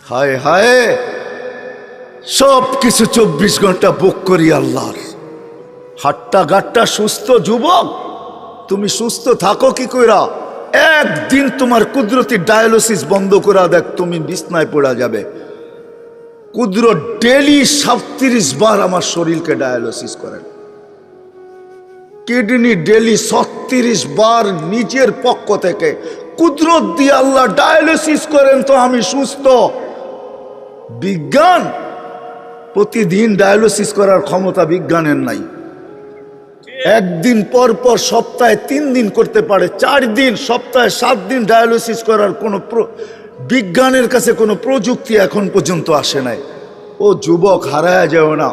হায় হায়, সব কিছু 24 ঘন্টা বুক করি আল্লাহর। হাট্টা গাট্টা সুস্থ যুবক, তুমি সুস্থ থাকো কি কইরা? একদিন তোমার কুদরতি ডায়ালিসিস বন্ধ করা দেখ, তুমি বিছনায় পড়া যাবে। কুদরত ডেলি 37 বার আমার শরীরকে ডায়ালিসিস করেন। কিডনি ডেলি 36 বার নিজের পক্ষ থেকে কুদরত দিয়ে আল্লাহ ডায়ালিসিস করেন, তো আমি সুস্থ। বিজ্ঞান প্রতিদিন ডায়ালিসিস করার ক্ষমতা বিজ্ঞানের নাই। একদিন পর পর সপ্তাহে 3 দিন করতে পারে, 4 দিন, সপ্তাহে 7 দিন ডায়ালিসিস করার কোনো বিজ্ঞানের কাছে কোনো প্রযুক্তি এখন পর্যন্ত আসে নাই। ও যুবক, হারায় যাও না।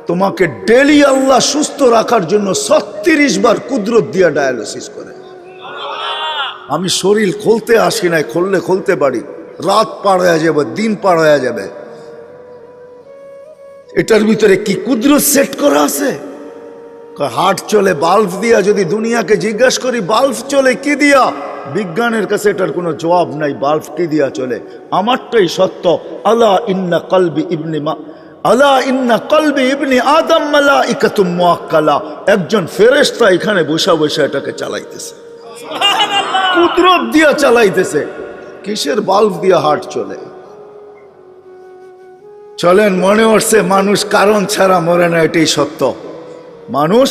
তোমাকে ডেলি আল্লাহ সুস্থ রাখার জন্য 36 বার কুদরত দিয়া ডায়ালিসিস করে। আমি শরীর খুলতে আসি নাই, খুললে খুলতে পারি। রাত পার হয়ে যাবে, দিন পার হয়ে যাবে। এটার ভিতরে কি কুদরত সেট করা আছে? হার্ট চলে বাল্ব দিয়া। যদি দুনিয়াকে জিজ্ঞাসা করি বাল্ব চলে কি দিয়া, বিজ্ঞানের কাছে এটার কোনো জবাব নাই। বাল্ব কি দিয়া চলে? আমারটাই সত্য। আলা ইন্না কলবি ইবনি আদম মালাইকাতুম মুআক্কালা। একজন ফেরেশতা এখানে বসা বসা এটাকে চালাইতেছে, কুদরত দিয়া চালাইতেছে। কিসের বাল্ব দিয়া হার্ট চলে? চলেন, মনে হচ্ছে মানুষ কারণ ছাড়া মরে না, এটাই সত্য। মানুষ,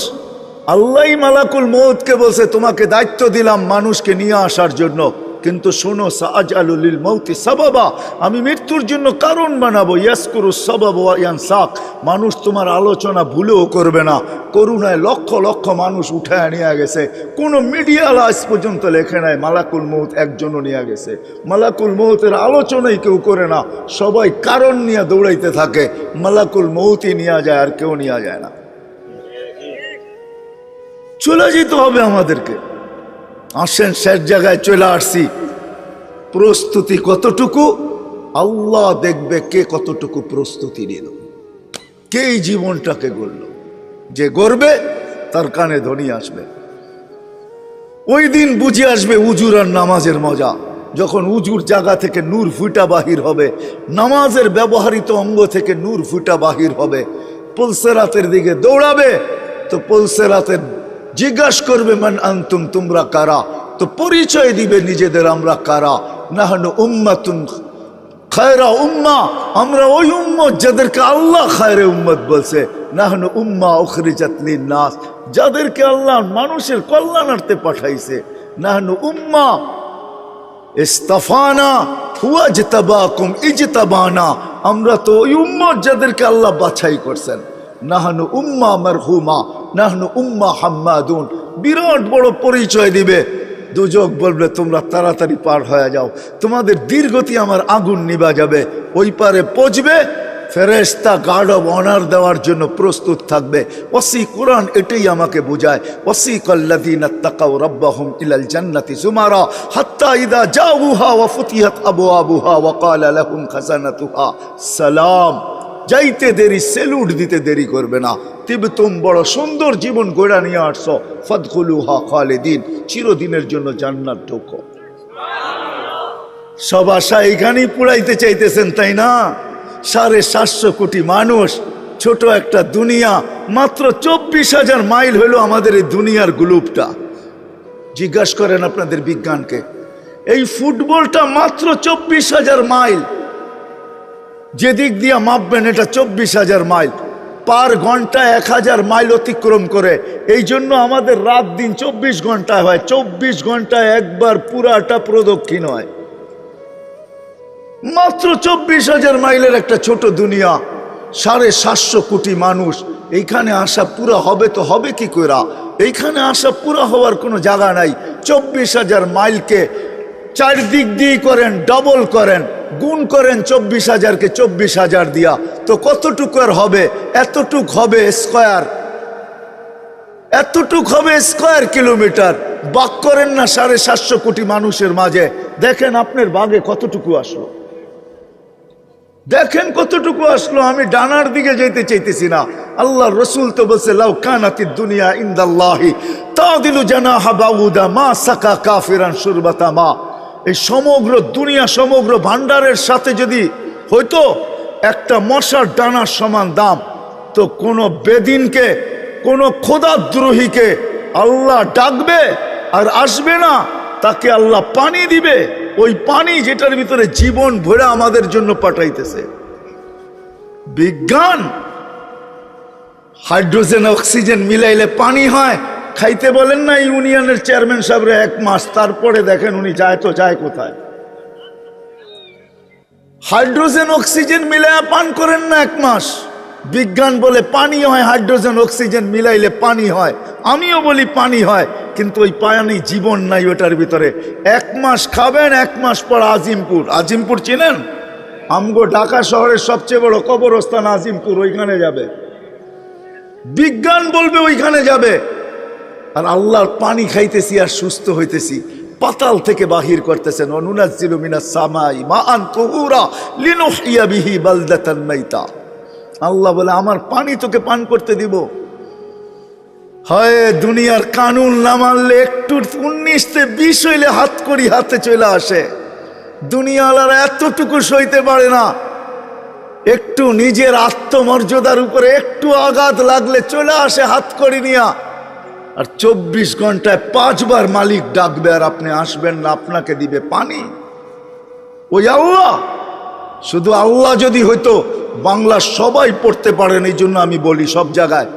আল্লাহ মালাকুল মউতকে বলছে তোমাকে দায়িত্ব দিলাম মানুষকে নিয়ে আসার জন্য, কিন্তু শোনো, সাআজালু লিল মাউতি সাবাবা, আমি মৃত্যুর জন্য কারণ বানাবো। ইয়াসকুরু সাবাব ওয়া ইয়ানসাক, মানুষ তোমার আলোচনা ভুলেও করবে না। করুণায় লক্ষ লক্ষ মানুষ উঠায় নিয়ে গেছে, কোনো মিডিয়া আজ পর্যন্ত লেখে নাই মালাকুল মউত একজনও নিয়ে গেছে। মালাকুল মউতের আলোচনাই কেউ করে না, সবাই কারণ নিয়ে দৌড়াইতে থাকে। মালাকুল মউতই নিয়ে যায়, আর কেউ নিয়ে যায় না। চলে যেতে হবে আমাদেরকে। আসেন, শেষ জায়গায় চলে আসছি। প্রস্তুতি কতটুকু আল্লাহ দেখবে, কে কতটুকু প্রস্তুতি নিল, কে এই জীবনটাকে গড়ল। যে গড়বে তার কানে ধ্বনি আসবে। ওই দিন বুঝে আসবে উজুর আর নামাজের মজা। যখন উজুর জায়গা থেকে নূর ফুটা বাহির হবে, নামাজের ব্যবহৃত অঙ্গ থেকে নূর ফুটা বাহির হবে, পুলসেরাতের দিকে দৌড়াবে, তো পুলসেরাতের জিজ্ঞাসা করবে মান আনতুম, তোমরা কারা? তো পরিচয় দিবে নিজেদের, আমরা কারা। নাহনু উম্মাতুন খায়রা উম্মাহ, আমরা ওই উম্মত যাদেরকে আল্লাহ খায়রে উম্মত বলছে। নাহনু উম্মাহ উখরিজাত লিন-নাস, যাদেরকে আল্লাহ মানুষের কল্যাণার্থে পাঠাইছে। নাহনু উম্মাহ ইস্তাফানা হুয়া জিতাবাকুম ইজতাবানা, আমরা তো ওই উম্মত যাদেরকে আল্লাহ বাছাই করছেন। নাহনু উম্মাহ মারহুমা, নাহনু উম্মাহ হাম্মাদুন, বিরাট বড় পরিচয় দিবে। দুজক বলবে তোমরা তাড়াতাড়ি পার হয়ে যাও, তোমাদের দীর্ঘতি আমার আগুন নিভা যাবে। ওই পারে পৌঁছবে, ফেরেশতা গার্ড অব অনার দেওয়ার জন্য প্রস্তুত থাকবে। ওয়াসি কোরআন এটাই আমাকে বোঝায়। ওয়াসিকাল্লাযীনা তাকাউ রাব্বাহুম ইলাল জান্নাতি যুমারা হাত্তা ইযা জাউহা ওয়া ফুতিহাত আবওয়াবুহা ওয়া ক্বালা লাহুম খাজানাতুহা সালাম। যাইতে দেরি, সেলুট দিতে দেরি করবে না। তিবতুম, বড় সুন্দর জীবন গড়া নিয়ে আসছো। ফাদখুলুহা খালিদিন, চিরদিনের জন্য জান্নাত ঢোকো। সব আশা এখানেই পুরাইতে চাইতেছেন, তাই না? 750 কোটি মানুষ, ছোট একটা দুনিয়া। মাত্র 24,000 মাইল হলো আমাদের এই দুনিয়ার গ্লোবটা। জিজ্ঞাসা করেন আপনাদের বিজ্ঞানকে, এই ফুটবলটা মাত্র 24,000 মাইল। যেদিক দিয়ে মাপবেন এটা 24,000 মাইল। পার ঘন্টা 1000 মাইল অতিক্রম করে। এই জন্য আমাদের রাত দিন 24 ঘন্টায় হয়। 24 ঘন্টায় একবার পুরাটা প্রদক্ষিণ হয়। মাত্র 24,000 মাইলের একটা ছোট দুনিয়া, 750 কোটি মানুষ। এইখানে আসা পুরা হবে তো হবে কি কইরা? এইখানে আসা পুরা হওয়ার কোনো জায়গা নাই। 24,000 মাইলকে 4 দিক দিয়ে করেন, ডবল করেন, গুণ করেন 24,000কে 24,000 দিয়া, তো কতটুকু আর হবে? এতটুক হবে স্কয়ার, এতটুক হবে স্কয়ার কিলোমিটার। বাক করেন না 750 কোটি মানুষের মাঝে, দেখেন আপনার বাগে কতটুকু আসলো, দেখেন কতটুকু আসলো। আমি ডানার দিকে যেতে চাইতেছি না। আল্লাহ রসুল তো বলছে লাউ কানাতিদ দুনিয়া ইনদাল্লাহি তাদিলু জানাহা বাউদা মা সাকা কাফিরান শুরবাতা মা। এই সমগ্র দুনিয়া, সমগ্র ভান্ডারের সাথে যদি হয়তো একটা মশার ডানার সমান দাম, তো কোনো বেদিনকে, কোনো খোদাদ্রোহীকে আল্লাহ ডাকবে আর আসবে না, তাকে আল্লাহ পানি দিবে, ওই পানি যেটার ভিতরে জীবন ভরে আমাদের জন্য পাঠাইতেছে। বিজ্ঞান হাইড্রোজেন অক্সিজেন মিলাইলে পানি হয়, খাইতে বলেন না ইউনিয়নের চেয়ারম্যান সাহেবরে 1 মাস, তারপরে দেখেন উনি যায় তো যায় কোথায়। হাইড্রোজেন অক্সিজেন মিলাইয়া পান করেন না 1 মাস, বিজ্ঞান বলে পানি হয়, হাইড্রোজেন অক্সিজেন মিলাইলে পানি হয়, আমিও বলি পানি হয়, কিন্তু ওই পানি জীবন নাই ওটার ভিতরে। 1 মাস খাবেন, 1 মাস পর আজিমপুর, আজিমপুর চিনেন? আমগো ঢাকা শহরের সবচেয়ে বড় কবরস্থান আজিমপুর, ওইখানে যাবে, বিজ্ঞান বলবে ওইখানে যাবে, আর আল্লাহর পানি খাইতেছি আর সুস্থ হইতেছি। পাতাল থেকে বাহির করতেছেন, অনুনাজ্জিলু মিনাস সামাই মাআন তুহুরা লিনুহইয়া বিহি বালদাতান মাইতা। আল্লাহ বলে আমার পানি তোকে পান করতে দিব। হয় দুনিয়ার কানুন না মানলে একটু 19-20 হইলে হাত করি হাতে চলে আসে। দুনিয়াওয়ালারা এতটুকু সইতে পারে না, একটু নিজের আত্মমর্যাদার উপরে একটু আঘাত লাগলে চলে আসে হাত করি নিয়া, আর 24 ঘন্টায় 5 বার মালিক ডাকবে আর আপনি আসবেন না, আপনাকে দিবে পানি। ওই আল্লাহ, শুধু আল্লাহ যদি হইতো বাংলা সবাই পড়তে পারেন, এই জন্য আমি বলি সব জায়গায়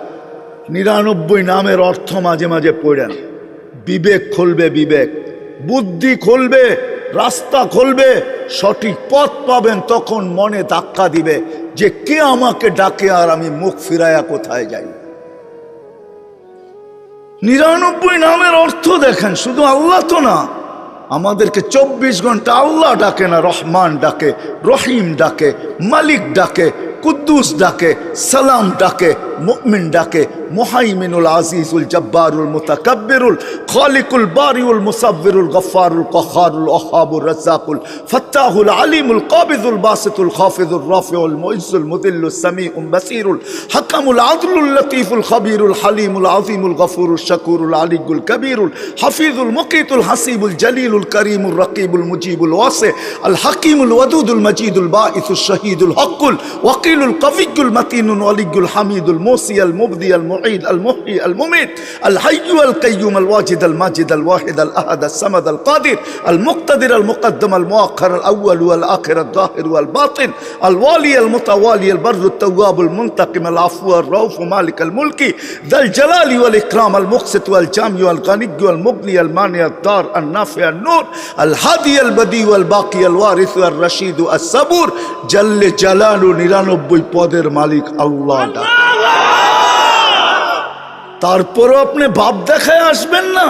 99 নামের অর্থ মাঝে মাঝে পড়েন, বিবেক খুলবে, বিবেক বুদ্ধি খুলবে, রাস্তা খুলবে, সঠিক পথ পাবেন। তখন মনে ধাক্কা দিবে যে কে আমাকে ডাকে আর আমি মুখ ফিরায়া কোথায় যাই। 99 নামের অর্থ দেখেন, শুধু আল্লাহ তো না, আমাদেরকে 24 ঘন্টা আল্লাহ ডাকে না, রহমান ডাকে, রহিম ডাকে, মালিক ডাকে, কুদ্দুস ডাকে, সালাম ডাকে, মুমিন ডাকে, মুহাইমিনুল আজিজুল জব্বারুল মুতাকাব্বিরুল খালিকুল বারিউল মুসাব্বিরুল গফফারুল কহারুল ওহাবুর রাজ্জাকুল ফাত্তাহুল আলিমুল কাবিজুল বাসিতুল খাফিজুর রাফিউল মুইজ্জুল মুদিল্লুস সামিউল বাসিরুল হাকামুল আদলুল লতীফুল খবীরুল হালিমুল আযীমুল গফুরুল শাকুরুল আলিয়ুল কবীরুল হাফিজুল মুকিতুল হাসিবুল জলিলুল করিমুল রকিবুল মুজিবুল ওয়াসি আল হাকিমুল ওয়াদুদুল মজিদুল বাঈসুল শহীদুল হকুল ওয়াকিলুল কবিয়ুল মতিনুল ওয়ালিয়ুল হামিদুল মুসি আল মুবদি আল মুঈদ আল মুহয়ি আল মুমিত আল হাইয়্যু আল কাইয়্যুম আল ওয়াজিদ আল মাজিদ আল ওয়াহিদ আল আহাদ আল সামাদ আল কাদির আল মুক্তাদির আল মুকদ্দম আল মুআখ্খার আল আউয়াল ওয়াল আখির আল যাহির ওয়াল বাতিন আল ওয়ালি আল মুতাওয়ালি আল বরর আল তাওয়াব আল মুনতাকিম আল আফু আল রাউফ মালিক আল মুলকি যাল জালালি ওয়াল ইকরাম আল মুকসিত ওয়াল জামি ওয়াল গানিয়্যু আল মুগনি আল মানি আল দার আল নাফি আল নূর আল হাদি আল বদি ওয়াল বাকি আল ওয়ারিস আল রশিদ আল সাবুর জাল্লে জালালু 99 পদের মালিক আল্লাহ। তারপরও আপনি ভাব দেখায় আসবেন না,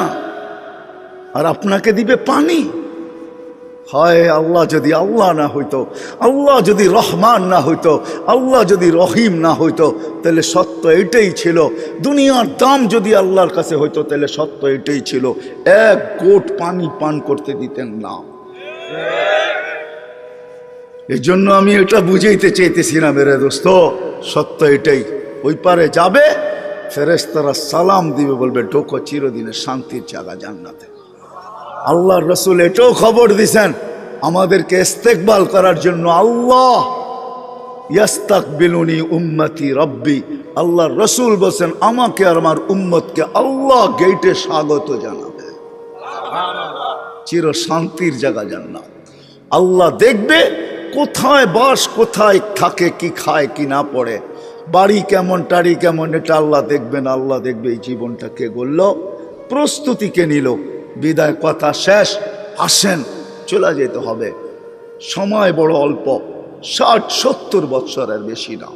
আর আপনাকে দিবে পানি। হয় আল্লাহ যদি আল্লাহ না হইতো, আল্লাহ যদি রহমান না হইতো, আল্লাহ যদি রহিম না হইতো, তাহলে সত্য এটাই ছিল। দুনিয়ার দাম যদি আল্লাহর কাছে হইতো, তাহলে সত্য এটাই ছিল, 1 ঘোট পানি পান করতে দিতেন না। এই জন্য আমি এটা বুঝাইতে চাইতেছি না মেরে দোস্ত, সত্য এটাই। ওই পারে যাবে, ফেরেশতারা সালাম দিবে, বলবে ঢোকো চিরদিনের শান্তির জায়গা জান্নাতে। আল্লাহর রসুল এটাও খবর দিছেন আমাদেরকে ইস্তেকবাল করার জন্য, আল্লাহ ইয়াস্তাকবিলুনি উম্মতি রব্বি, আল্লাহর রসুল বলছেন আমাকে আর আমার উম্মতকে আল্লাহ গেটে স্বাগত জানাবে, চির শান্তির জায়গা জান্নাত। আল্লাহ দেখবে কোথায় বাস, কোথায় থাকে, কি খায় কি না পড়ে, বাড়ি কেমন, টাড়ি কেমন, এটা আল্লাহ দেখবেন। আল্লাহ দেখবে এই জীবনটা কে গড়ল, প্রস্তুতি কে নিল। বিদায় কথা শেষ, আসেন চলে যেতে হবে, সময় বড় অল্প, 60-70 বৎসরের বেশি না,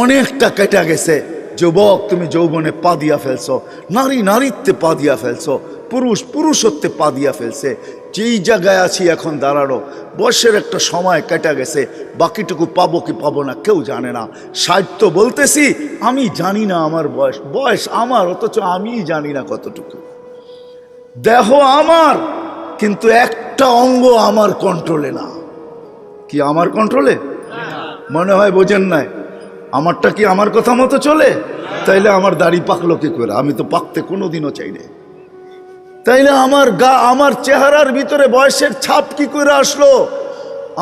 অনেকটা কেটে গেছে। যুবক তুমি যৌবনে পা দিয়া ফেলছো, নারী নারীত্বে পা দিয়া ফেলছো, পুরুষ পুরুষত্বে পা দিয়া ফেলছে। যেই জায়গায় আছি এখন দাঁড়ানো, বয়সের একটা সময় কেটে গেছে, বাকিটুকু পাবো কি পাবো না কেউ জানে না। 60 তো বলতেছি, আমি জানি না আমার বয়স, বয়স আমার, অথচ আমি জানি না কতটুকু। দেহ আমার, কিন্তু একটা অঙ্গ আমার কন্ট্রোলে না। কি আমার কন্ট্রোলে? মনে হয় বোঝেন নাই। আমারটা কি আমার কথা মতো চলে? তাইলে আমার দাড়ি পাকলো কি করে? আমি তো পাকতে কোনোদিনও চাই না। তাইলে আমার গা, আমার চেহারার ভিতরে বয়সের ছাপ কি করে আসলো?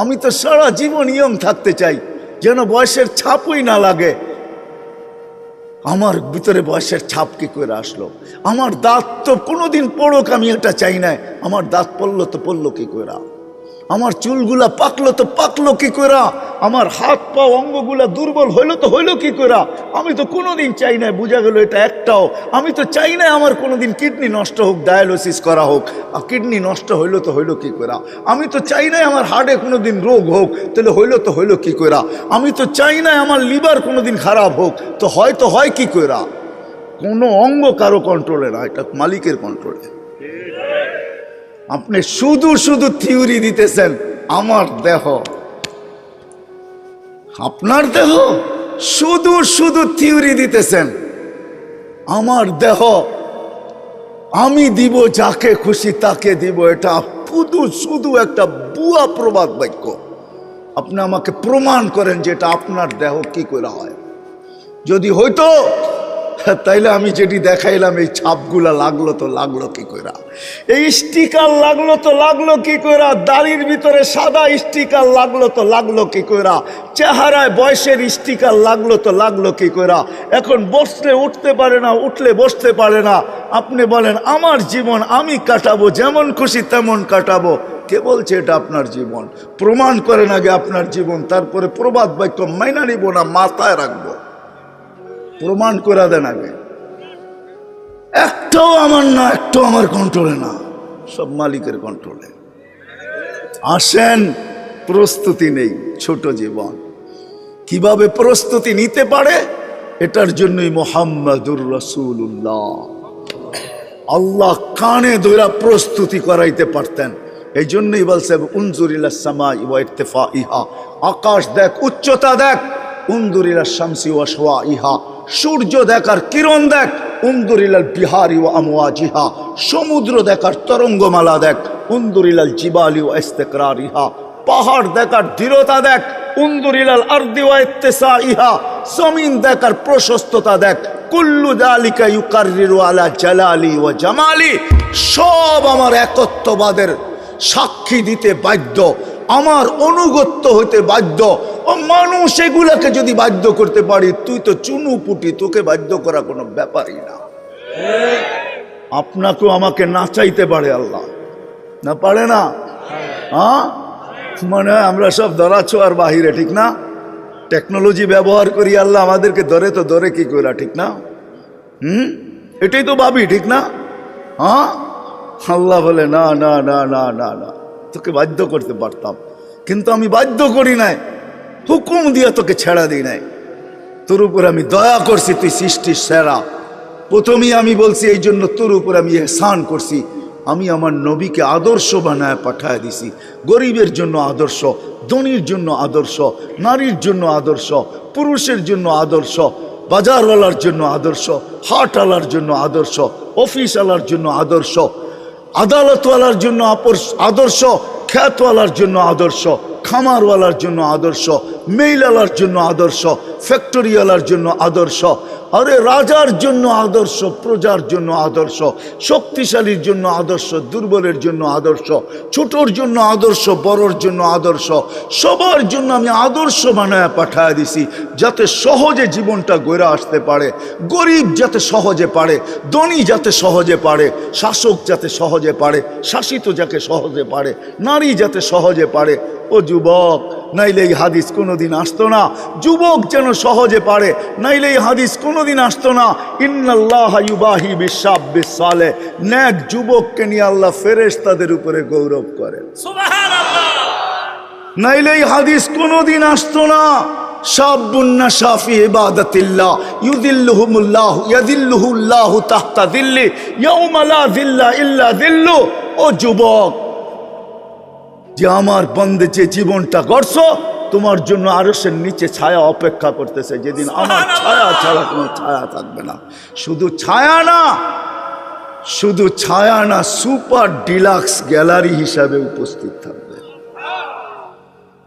আমি তো সারা জীবন ইয়ং থাকতে চাই, যেন বয়সের ছাপই না লাগে। আমার ভিতরে বয়সের ছাপ কি করে আসলো? আমার দাঁত তো কোনোদিন পড়ুক, আমি এটা চাই না। আমার দাঁত পড়লো তো পড়লো কি করে? আমার চুলগুলা পাকলো তো পাকলো কি করে? আমার হাত পা অঙ্গগুলা দুর্বল হইলো তো হইলো কি করে? আমি তো কোনোদিন চাই না, বোঝা গেল এটা একটাও। আমি তো চাই না আমার কোনোদিন কিডনি নষ্ট হোক, ডায়ালিসিস করা হোক। আর কিডনি নষ্ট হইলো তো হইলো কি করে? আমি তো চাই না আমার হার্টে কোনোদিন রোগ হোক, তাহলে হইলো তো হইলো কি করে? আমি তো চাই না আমার লিভার কোনোদিন খারাপ হোক, তো হয় কি করে? কোনো অঙ্গ কারো কন্ট্রোলে না, এটা মালিকের কন্ট্রোলে। আপনি শুধু শুধু থিওরি দিতেছেন, আমার দেহ আপনার দেহ, শুধু শুধু থিওরি দিতেছেন। আমার দেহ আমি দিব, যাকে খুশি তাকে দিব, এটা শুধু শুধু একটা বুয়া প্রবাদ বাক্য। আপনি আমাকে প্রমাণ করেন যে এটা আপনার দেহ কি করে হয়। যদি হইতো তাইলে আমি যেটি দেখাইলাম, এই ছাপগুলা লাগলো তো লাগলো কি করে? এই স্টিকার লাগলো তো লাগলো কি করে? দাড়ির ভিতরে সাদা স্টিকার লাগলো তো লাগলো কি করে? চেহারায় বয়সের স্টিকার লাগলো তো লাগলো কি করে? এখন বসলে উঠতে পারে না, উঠলে বসতে পারে না। আপনি বলেন আমার জীবন আমি কাটাবো, যেমন খুশি তেমন কাটাবো। কে বলছে এটা আপনার জীবন? প্রমাণ করেন আগে আপনার জীবন, তারপরে প্রবাদ বাক্য মাইনা নিব না, মাথায় রাখবো। প্রমাণ করে দেন আগে। একটাও আমার না, একটাও আমার কন্ট্রোলে না, সব মালিকের কন্ট্রোলে। আসেন, প্রস্তুতি নেই, ছোট জীবন। কিভাবে প্রস্তুতি নিতে পারে? এটার জন্যই মুহাম্মাদুর রাসূলুল্লাহ আল্লাহ কানে ধরে প্রস্তুতি করাইতে পারতেন। এই জন্যই বলছে উনজুর ইলাস সামাই ওয়া ইরতিফাইহা, আকাশ দেখ, উচ্চতা দেখ। উনজুর ইলাস শামসি ওয়া শাওয়াইহা, সূর্য দেখার কিরণ দেখ। উনজুর ইলাল বিহারি ওয়া আমওয়াজিহা, সমুদ্র দেখার তরঙ্গমালা দেখ। উনজুর ইলাল জিবালি ওয়া ইস্তিকরারিহা, পাহাড় দেখার দৃঢ়তা দেখ। উনজুর ইলাল আরদি ওয়া ইত্তিসাইহা, জমিন দেখার প্রশস্ততা দেখ। কুল্লু যালিকা ইউকাররিরু আলা জালালি ওয়া জামালি, সব আমার একত্ববাদের সাক্ষী দিতে বাধ্য, আমার অনুগত্য হইতে বাধ্য। ও মানুষ এগুলাকে যদি বাধ্য করতে পারি, তুই তো চুনু পুটি, তোকে বাধ্য করা কোনো ব্যাপারই না। আপনাকেও আমাকে নাচাইতে পারে আল্লাহ, না পারে না? হ্যাঁ, মানে আমরা সব ধরাছোঁয়ার বাহিরে, ঠিক না? টেকনোলজি ব্যবহার করি, আল্লাহ আমাদেরকে ধরে তো ধরে কি করে, ঠিক না? এটাই তো ভাবি, ঠিক না? হ্যাঁ, আল্লাহ বলে না না না না না না, তোকে বাধ্য করতে পারতাম, কিন্তু আমি বাধ্য করি নাই, হুকুম দিয়ে তোকে ছেড়া দিই নাই। তোর উপর আমি দয়া করছি, তুই সৃষ্টির সেরা। প্রথমেই আমি বলছি এই জন্য তোর উপর আমি এহসান করছি। আমি আমার নবীকে আদর্শ বানায় পাঠায় দিছি। গরিবের জন্য আদর্শ, ধনীর জন্য আদর্শ, নারীর জন্য আদর্শ, পুরুষের জন্য আদর্শ, বাজারওয়ালার জন্য আদর্শ, হাটওয়ালার জন্য আদর্শ, অফিসওয়ালার জন্য আদর্শ, আদালতওয়ালার জন্য আদর্শ, খ্যাতওয়ালার জন্য আদর্শ, খামারওয়ালার জন্য আদর্শ, মেইলালার জন্য আদর্শ, ফ্যাক্টরিওয়ালার জন্য আদর্শ, আরে রাজার জন্য আদর্শ, প্রজার জন্য আদর্শ, শক্তিশালীর জন্য আদর্শ, দুর্বলের জন্য আদর্শ, ছোটর জন্য আদর্শ, বড়র জন্য আদর্শ, সবার জন্য আমি আদর্শ বানায় পাঠায় দিছি, যাতে সহজে জীবনটা গড়ে আসতে পারে। গরিব যাতে সহজে পারে, ধনী যাতে সহজে পারে, শাসক যাতে সহজে পারে, শাসিত যাকে সহজে পারে, নারী যাতে সহজে পারে। ও যুবক, নাইলে এই হাদিস কোনোদিন আসতো না। যুবক যেন সহজে পারে, নাইলে এই হাদিস কোনোদিন আসতো না। ইন্নাল্লাহ ইউবাহি বিশাব্বিস সালেহ, নেক যুবককে নিয়ে আল্লাহ ফেরেশতাদের উপরে গৌরব করেন, সুবহানাল্লাহ। নাইলে এই হাদিস কোনোদিন আসতো না। শাবুন নাশা ফি ইবাদাতিল্লাহ ইয়াদিল্লুহুল্লাহু তাহতা দিল্লি ইয়াউমা লা যিল্লা ইল্লা যিল্লু। ও যুবক, যে আমার বন্দে যে জীবনটা গড়ছো, তোমার জন্য আরশের নিচে ছায়া অপেক্ষা করতেছে, যেদিন আমার ছায়া ছাড়া কোনো ছায়া থাকবে না। শুধু ছায়া না, শুধু ছায়া না, সুপার ডিলাক্স গ্যালারি হিসাবে উপস্থিত থাকবে।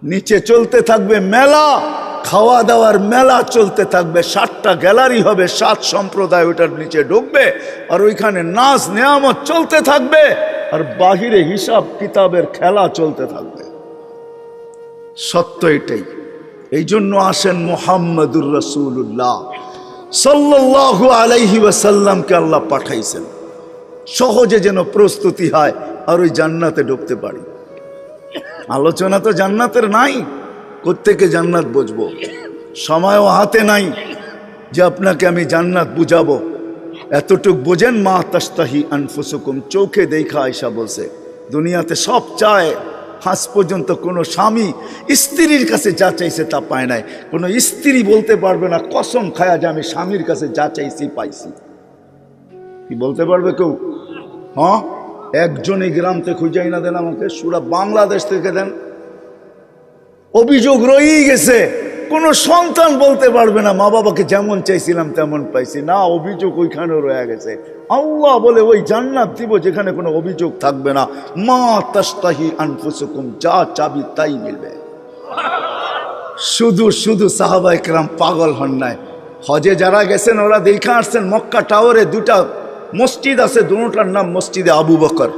নিচে চলতে থাকবে মেলা, খাওয়া দাওয়ার মেলা চলতে থাকবে। 7টা গ্যালারি হবে, 7 সম্প্রদায় ওটার নিচে ঢুকবে, আর ওইখানে নাচ নেয়ামত চলতে থাকবে, আর বাহিরে হিসাব কিতাবের খেলা চলতে থাকবে। সত্য এটাই। এই জন্য আসেন মুহাম্মাদুর রাসূলুল্লাহ সাল্লাল্লাহু আলাইহি ওয়াসাল্লামকে আল্লাহ পাঠাইছেন সহজে যেন প্রস্তুতি হয় আর ওই জান্নাতে ঢুকতে পারি। আলোচনা তো জান্নাতের নাই, কোত্থেকে জান্নাত বুঝবো? সময়ও হাতে নাই যে আপনাকে আমি জান্নাত বুঝাবো। এতটুক বোঝেন, মা তাস্তাহি আনফুসুকুম, চোখে দেখা আয়সা বলছে দুনিয়াতে সব চায়, আজ পর্যন্ত কোনো স্বামী স্ত্রীর কাছে যা চাইছে তা পায় নাই। কোনো স্ত্রী বলতে পারবে না কসম খায়া যে আমি স্বামীর কাছে যা চাইছি পাইছি। কি বলতে পারবে কেউ? হ্যাঁ, একজনই গ্রাম থেকে খুঁজাই না দেন আমাকে, সুরা বাংলাদেশ থেকে দেন। অভিযোগ রয়েই গেছে, কোনো সন্তান বলতে পারবে না মা বাবাকে যেমন চাইছিলাম তেমন পাইছি না, অভিযোগ ওইখানেও রয়ে গেছে। আল্লাহ বলে ওই জান্নাত দিব যেখানে কোনো অভিযোগ থাকবে না। মা তাস্তাহি আনফুসুকুম, যা চাবি তাই মিলবে। শুধু শুধু সাহাবায়ে কেরাম পাগল হন নাই। হজে যারা গেছেন ওরা দেখা আসছেন মক্কা টাওয়ারে দুটা মসজিদ আছে, দুটার নাম মসজিদে আবু বকর।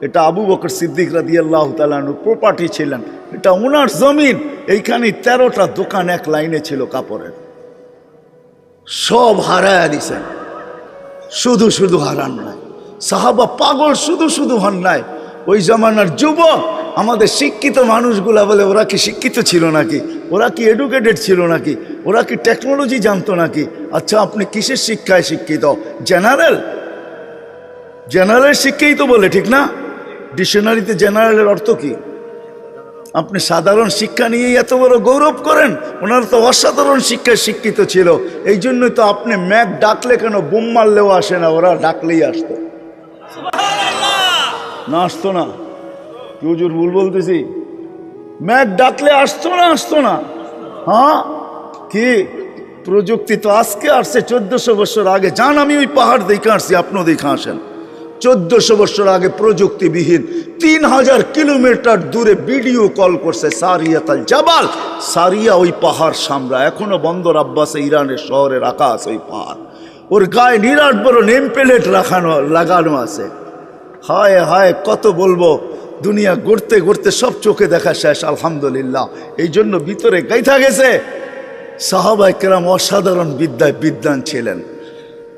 এটা আবু বকর সিদ্দিক রাদিয়াল্লাহু তাআলা আনহু প্রপার্টি ছিলেন, এটা ওনার জমিন। এইখানে 13টা দোকান এক লাইনে ছিল কাপড়ের, সব হারায়া দিছেন। শুধু শুধু হারান নাই, সাহাবা পাগল শুধু শুধু হন নাই। ওই জমানার যুবক আমাদের শিক্ষিত মানুষগুলা বলে ওরা কি শিক্ষিত ছিল নাকি, ওরা কি এডুকেটেড ছিল নাকি, ওরা কি টেকনোলজি জানতো নাকি? আচ্ছা, আপনি কিসের শিক্ষায় শিক্ষিত? জেনারেল শিক্ষাই তো বলে, ঠিক না? ডিকশনারিতে জেনারেলের অর্থ কি? আপনি সাধারণ শিক্ষা নিয়েই এত বড় গৌরব করেন। ওনারা তো অসাধারণ শিক্ষায় শিক্ষিত ছিল। এই জন্যই তো আপনি ম্যাক ডাকলে কেন বোম মারলেও আসে না, ওরা ডাকলেই আসতো। না আসতো না? কি হুজুর ভুল বলতেছি? ম্যাক ডাকলে আসতো না? হ্যাঁ, কি প্রযুক্তি তো আজকে আসছে, 1400 বছর আগে। যান, আমি ওই পাহাড় দেখে আসছি, আপনিও দেখে আসেন। 1400 বছর আগে প্রযুক্তিবিহীন 3000 কিলোমিটার দূরে ভিডিও কল করছে সারিয়াতাল জাবাল। সারিয়া ওই পাহাড় সামরা, এখনো বন্দর আব্বাসে ইরানের শহরে রাখা আছে ওই পাহাড়। ওর গায়ে নিরাট বড় নেম প্লেট লাগানো আছে। হায় হায়, কত বলবো, দুনিয়া ঘুরতে ঘুরতে সব চোখে দেখা শেষ, আলহামদুলিল্লাহ। এই জন্য ভিতরে গাইথা গেছে। সাহাবায়ে কেরাম অসাধারণ বিদ্বান ছিলেন।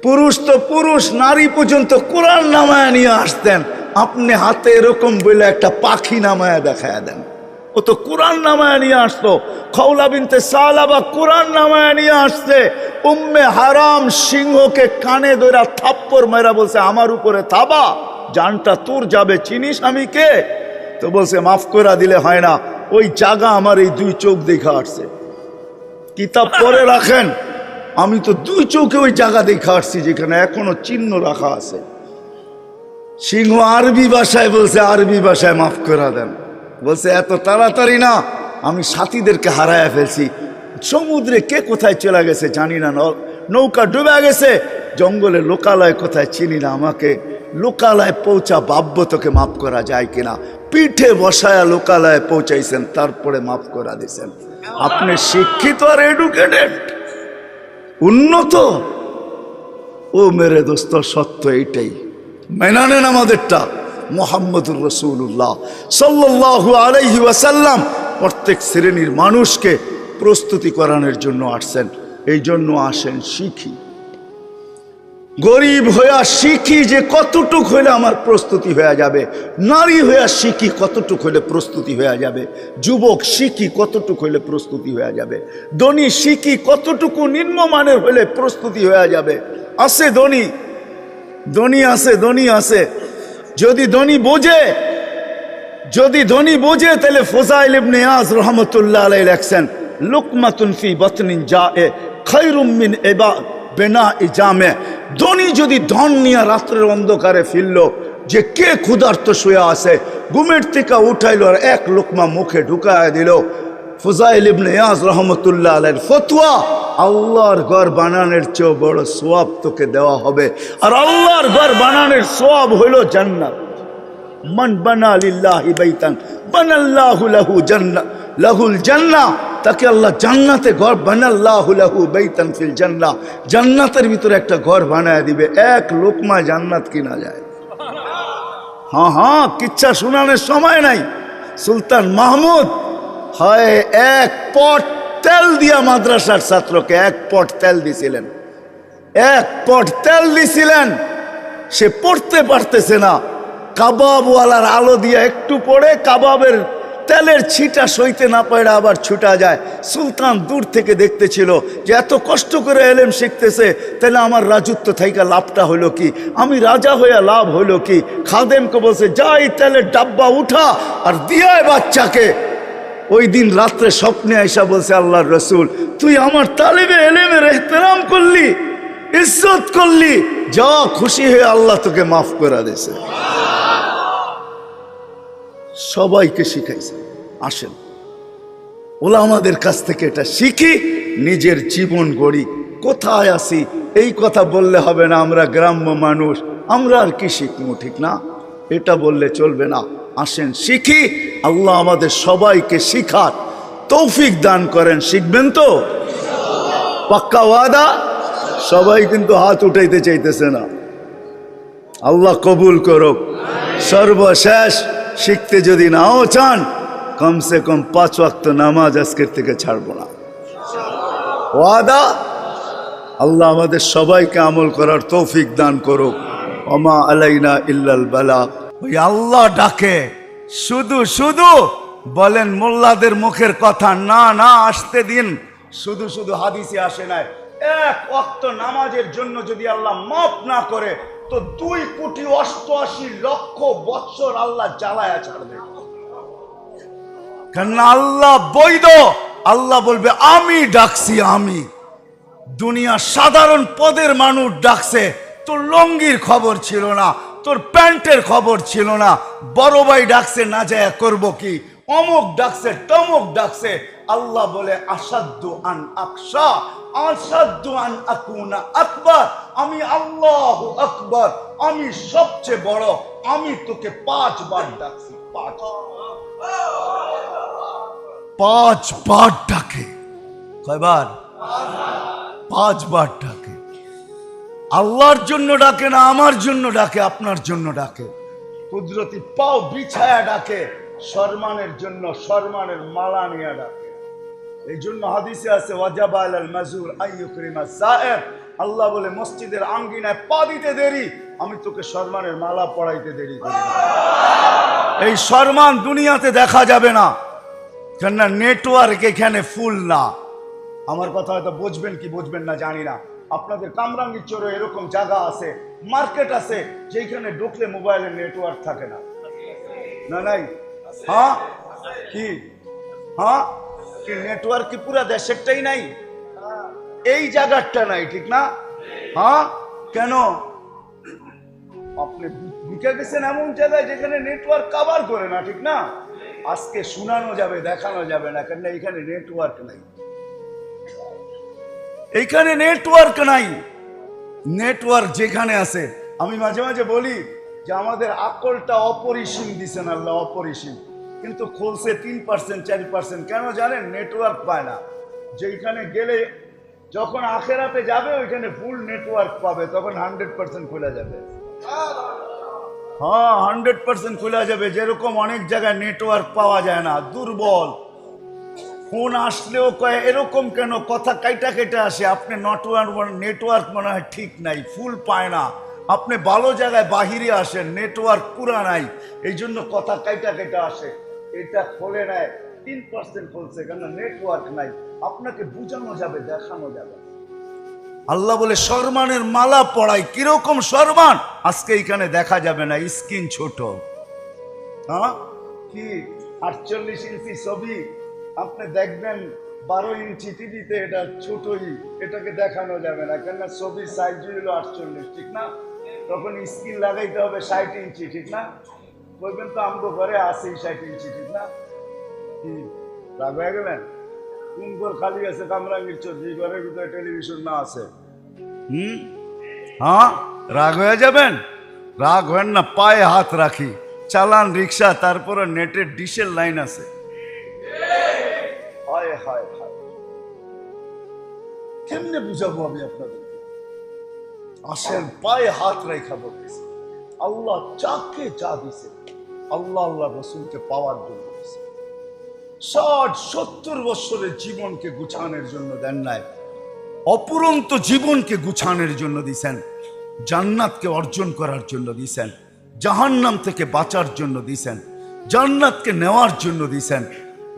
পুরুষ তো পুরুষ, নারী পর্যন্ত কোরআন নামায়া নিয়ে আসতেন। আপনি হাতে এরকম বলে একটা পাখি নামায়া দেখায় দেন, ও তো কোরআন নামায়া নিয়ে আসতো। খওলা বিনতে সালাবা কোরআন নামায়া নিয়ে আসছে। উম্মে হারাম সিংহকে কানে ধরে থাপ্পড় মেরা বলছে আমার উপরে থাবা, জানটা তোর যাবে, চিনিস আমি কে? তো বলছে মাফ করে দিলে হয় না, ওই জায়গা আমার এই 2 চোখ দেখা আসছে। কিতাব পরে রাখেন, আমি তো 2 চোখে ওই জায়গা দেখে আসছি যেখানে এখনো চিহ্ন রাখা আছে। সিংহ আরবি ভাষায় বলছে, আরবি ভাষায় মাফ করে দেন। বলছে এত তাড়াতাড়ি না, আমি সাথীদেরকে হারায়া ফেলছি। সমুদ্রে কে কোথায় চলে গেছে জানি না, নৌকা ডুবে গেছে, জঙ্গলে লোকালয় কোথায় চিনি না, আমাকে লোকালয় পৌঁছা, ভাববো তোকে মাফ করা যায় কিনা। পিঠে বসায়া লোকালয়ে পৌঁছাইছেন, তারপরে মাফ করা দিয়েছেন। আপনি শিক্ষিত আর এডুকেটেড, উন্নত। ও মেরে দোস্ত, সত্য এইটাই, মেনে নেন আমাদেরটা। মুহাম্মদুর রাসূলুল্লাহ সাল্লাল্লাহু আলাইহি ওয়াসাল্লাম প্রত্যেক শ্রেণীর মানুষকে প্রস্তুতি করানোর জন্য আসছেন। এই জন্য আসেন শিখি, গরিব হইয়া শিখি যে কতটুক হইলে আমার প্রস্তুতি হয়ে যাবে, নারী হইয়া শিখি কতটুক হইলে প্রস্তুতি হয়ে যাবে, যুবক শিখি কতটুক হইলে প্রস্তুতি হয়ে যাবে, ধনী শিখি কতটুকু নিম্নমানের হইলে প্রস্তুতি হয়ে যাবে। আছে ধনী আছে। যদি ধনী বোঝে তাহলে ফুযাইল ইবনে ইয়াজ রাহমাতুল্লাহ আলাইহি লেখছেন, লুকমাতুন ফি বাতনিন জায়ে খায়রুম মিন বেনা ইজামে। ধনী যদি ধন নিয়ে রাত্রের অন্ধকারে ফিরল, যে কে ক্ষুধার্ত শুয়ে আছে, ঘুমের থেকে উঠাইল আর 1 লোকমা মুখে ঢুকায় দিল। ফুযাইল ইবনে ইয়াজ রাহমাতুল্লাহ আলাইহির ফতোয়া, আল্লাহর ঘর বানানোর চেয়ে বড় সওয়াব তোকে দেওয়া হবে। আর আল্লাহর ঘর বানানোর সওয়াব হইল জান্নাত। মান বানা লিল্লাহি বাইতান বানাল্লাহু লাহুল জান্নাহ, তাকে আল্লাহ জান্নাতে ঘর, বানাল্লাহু লাহু বাইতান ফিল জান্নাহ, জান্নাতের ভিতরে একটা ঘর বানায় দিবে। 1 লোকমা জান্নাত কিনা যায়। হ্যাঁ, কিচ্ছা শোনানোর সময় নাই। সুলতান মাহমুদ হয় এক পট তেল দিয়া মাদ্রাসার ছাত্রকে এক পট তেল দিছিলেন, এক পট তেল দিছিলেন, সে পড়তে পারতেছে না, কাবাবওয়ালার আলো দিয়া একটু পড়ে কাবাবের তেলের ছিটা সইতে না পারে আবার ছুটা যায়। সুলতান দূর থেকে দেখতেছিল যে এত কষ্ট করে এলেম শিখতেছে, তাহলে আমার রাজত্ব থেকে লাভটা হইলো কি, আমি রাজা হইয়া লাভ হইলো কি। খাদেমকে বলছে যাই তেলের ডাব্বা উঠা আর দিয়ায় বাচ্চাকে। ওই দিন রাত্রে স্বপ্নে আইসা বলছে আল্লাহর রসুল, তুই আমার তালেবে এলেমের এহতেরাম করলি, ইজ্জত করলি, যা খুশি হয়ে আল্লাহ তোকে মাফ করে দিয়েছে। সবাইকে শিখাইছে। আসেন ওলামাদের কাছ থেকে এটা শিখি, নিজের জীবন গড়ি। কোথায় আসি এই কথা বললে হবে না, আমরা গ্রাম্য মানুষ, আমরা আর কি শিখবো, ঠিক না? এটা বললে চলবে না। আসেন শিখি, আল্লাহ আমাদের সবাইকে শিখার তৌফিক দান করেন। শিখবেন তো? পাক্কা ওয়াদা? সবাই কিন্তু হাত উঠাইতে চাইতেছে না। আল্লাহ কবুল করুক। সর্বশেষ শিখতে যদি নাও চান, কমসে কম 5 ওয়াক্ত নামাজ আজকের থেকে ছাড়বো না। ওয়াদা? আল্লাহ আমাদের সবাইকে আমল করার তৌফিক দান করুক। ওমা আলাইনা ইল্লাল বালাগ। ওই আল্লাহ ডাকে, শুধু শুধু বলেন মোল্লাদের মুখের কথা না, না আসতে দিন। শুধু শুধু হাদিসে আসে নাই, এক ওয়াক্ত নামাজের জন্য যদি আল্লাহ মাফ না করে তো 2,88,00,000 বৎসর আল্লাহ জ্বালায়া ছাড়বে। কেন আল্লাহ বৈধ। আল্লাহ বলবে আমি ডাকছি, আমি। দুনিয়া সাধারণ পদের মানুষ ডাকছে, তোর লঙ্গির খবর ছিল না, তোর প্যান্টের খবর ছিল না, বড় ভাই ডাকছে না যায় করবো কি, অমুক ডাকছে, তমুক ডাকছে। আল্লাহ বলে আসাদ্দু আন আকশা, আসাদ্দু আন আকুনা আকবার। আমি আল্লাহ আকবার, আমি সবচেয়ে বড়। আমি তোকে 5 বার ডাকছি, 5 বার ডাকে। কয়বার? 5 বার ডাকে। আল্লাহর জন্য ডাকে না, আমার জন্য ডাকে, আপনার জন্য ডাকে। কুদরতি পাও বিছায়া ডাকে, সম্মানের জন্য সম্মানের মালা নিয়ে ডাকে। এই জন্য হাদিসে আছে ওয়াজাবা আলাল মাজুর আইয়ুকরিমা সায়ের। আল্লাহ বলে মসজিদের আঙ্গিনায় পা দিতে দেরি, আমি তোকে সম্মানের মালা পরাইতে দেরি করি। এই সম্মান দুনিয়াতে দেখা যাবে না, কেননা নেটওয়ার্ক এখানে ফুল না। আমার কথা হয়তো বুঝবেন কি বুঝবেন না জানি না। আপনাদের কামরাঙ্গীর চরে এরকম জায়গা আছে, মার্কেট আছে, যেখানে ঢুকলে মোবাইলের নেটওয়ার্ক থাকে না। না নাই? হ্যাঁ কি? হ্যাঁ কি নেটওয়ার্ক কি পুরা দেশেরটাই নাই? এই জায়গাটা নাই, ঠিক না? হ্যাঁ কেন? আপনি ঢুকে গেছেন এমন জায়গায় যেখানে নেটওয়ার্ক কভার করে না, ঠিক না? আজকে শোনানো যাবে, দেখানো যাবে না, কেন এখানে নেটওয়ার্ক নাই। এইখানে নেটওয়ার্ক নাই। নেটওয়ার্ক যেখানে আছে, আমি মাঝে মাঝে বলি যে আমাদের আকলটা অপরিসীম দিছেন আল্লাহ, অপরিসীম, কিন্তু খুলছে 3%, 4%। কেন জানেন? নেটওয়ার্ক পায় না। যেখানে গেলে যখন আখেরাতে যাবে ওইখানে ফুল নেটওয়ার্ক পাবে, তখন 100% খোলা যাবে। হ্যাঁ 100% খোলা যাবে। যেরকম অনেক জায়গায় নেটওয়ার্ক পাওয়া যায় না, দুর্বল। ফোন আসলেও কয় এরকম কেন, কথা কাইটা কেটে আসে। আপনি নেটওয়ার্ক মনে হয় ঠিক নাই, ফুল পায় না। আপনি ভালো জায়গায় বাহিরে আসেন, নেটওয়ার্ক পুরা নাই, এই জন্য কথা কাইটা কেটে আসে। এটা খোলে নেয় 3% খুলছে, কেন নেটওয়ার্ক নাই। আপনাকে বুঝানো যাবে, দেখানো যাবে। আল্লাহ বলে সম্মানের মালা পড়াই। কিরকম সম্মান? আজকে এখানে দেখা যাবে না, স্ক্রিন ছোট। হ্যাঁ কি 48 ইঞ্চি ছবি আপনি দেখবেন, 12 ইঞ্চি টিভিতে, এটা ছোটই, এটাকে দেখানো যাবে না, কেননা ছবির সাইজ হলো 48, ঠিক না? তখন স্ক্রিন লাগাইতে হবে 60 ইঞ্চি, ঠিক না? বলবেন তো আমগো ঘরে আছে 60 ইঞ্চি, ঠিক না? কি রাগ হয়ে গেলেন? কোন ঘর খালি আছে কামরাঙ্গীর চোর, যে ঘরের ভিতরে টেলিভিশন না আছে? হ্যাঁ রাগ হয়ে যাবেন? রাগ হয় না, পায়ে হাত রাখি, চালান রিক্সা, তারপরে নেটের ডিশের লাইন আছে। হায় হায় হায়, কেমনে বুঝাবো আমি আপনাদেরকে? আসেন পায়ে হাত রেখা বলতেছে, আল্লাহ যাকে যা দিছে আল্লাহ আল্লাহ রসুলকে পাওয়ার জন্য দিছে। 60-70 বছরের জীবনকে গুছানোর জন্য দেন নাই, অপুরন্ত জীবনকে গুছানোর জন্য দিছেন, জান্নাতকে অর্জন করার জন্য দিছেন, জাহান্নাম থেকে বাঁচার জন্য দিছেন, জান্নাতকে নেওয়ার জন্য দিছেন।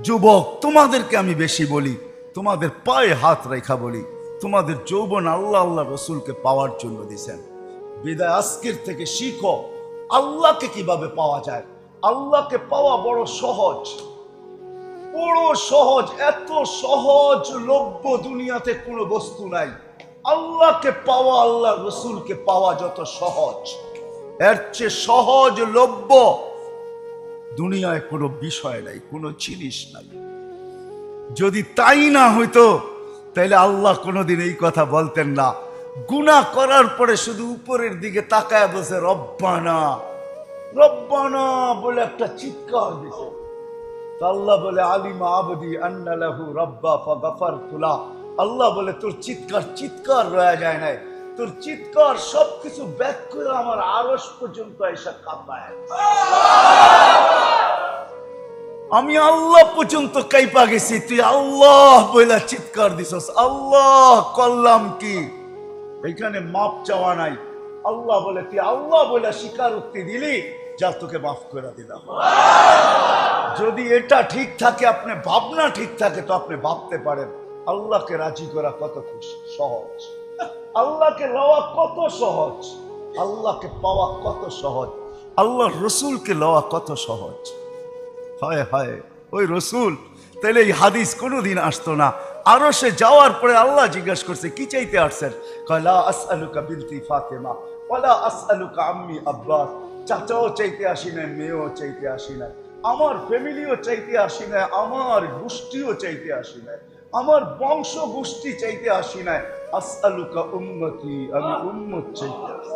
যুবক, তোমাদেরকে আমি বেশি বলি, তোমাদের পায়ে হাত রেখা বলি, তোমাদের যৌবন আল্লাহ আল্লাহ রসুলকে পাওয়ার জন্য দিছেন। বিদায় আজকের থেকে শিখো আল্লাহকে কিভাবে পাওয়া যায়। আল্লাহকে পাওয়া বড় সহজ, বড় সহজ, এত সহজলভ্য দুনিয়াতে কোনো বস্তু নাই। আল্লাহকে পাওয়া, আল্লাহ রসুলকে পাওয়া যত সহজ, এর চেয়ে সহজলভ্য দুনিয়ায় কোনো বিষয় নাই, কোনো জিনিস নাই। যদি তাই না হইতো তাহলে আল্লাহ কোনোদিন এই কথা বলতেন না। গুনাহ করার পরে শুধু উপরের দিকে তাকায় বসে রব্বানা রব্বানা বলে একটা চিৎকার দিছে। আল্লাহ বলে আলিমা আবদি আন্না লাহু রাব্বা ফাগাফারতু লাহু। আল্লাহ বলে তোর চিৎকার রয়ে যায় নাই, তোর চিৎকার সবকিছু ব্যাক করে আমার আরশ পর্যন্ত এসে কাঁপায়। আমি আল্লাহ পর্যন্ত কাইপা গেছি, তুই আল্লাহ বলে চিৎকার দিছস। আল্লাহ করলাম কি? এখানে মাপ চাওয়া নাই। আল্লাহ বলে তুই আল্লাহ বলে স্বীকারোক্তি দিলি, যা তোকে মাফ করে দিলাম। যদি এটা ঠিক থাকে, আপনি ভাবনা ঠিক থাকে, তো আপনি ভাবতে পারেন আল্লাহকে রাজি করা কত সহজ, আল্লাহকে লওয়া কত সহজ, আল্লাহকে পাওয়া কত সহজ, আল্লাহ রসুলকে লওয়া কত সহজ। হায় হায় ওই রসুল, তাহলে এই হাদিস কোনোদিন আসতো না। আরো সে যাওয়ার পরে আল্লাহ জিজ্ঞাসা করছে কি চাইতে আসছেন? লা আসআলুকা বিনতি ফাতেমা ওয়ালা আসআলুকা আম্মি আব্বাস। চাচাও চাইতে আসি নাই, মেয়েও চাইতে আসি নাই, আমার ফ্যামিলিও চাইতে আসি নাই, আমার গোষ্ঠীও চাইতে আসি নাই, আমার বংশ গোষ্ঠী চাইতে আসি নাই। আসআলুকা উম্মতি, আমি উম্মত চাইতে আসি।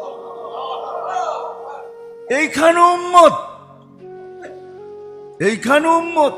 এইখানে উম্মত, এইখানে উম্মত।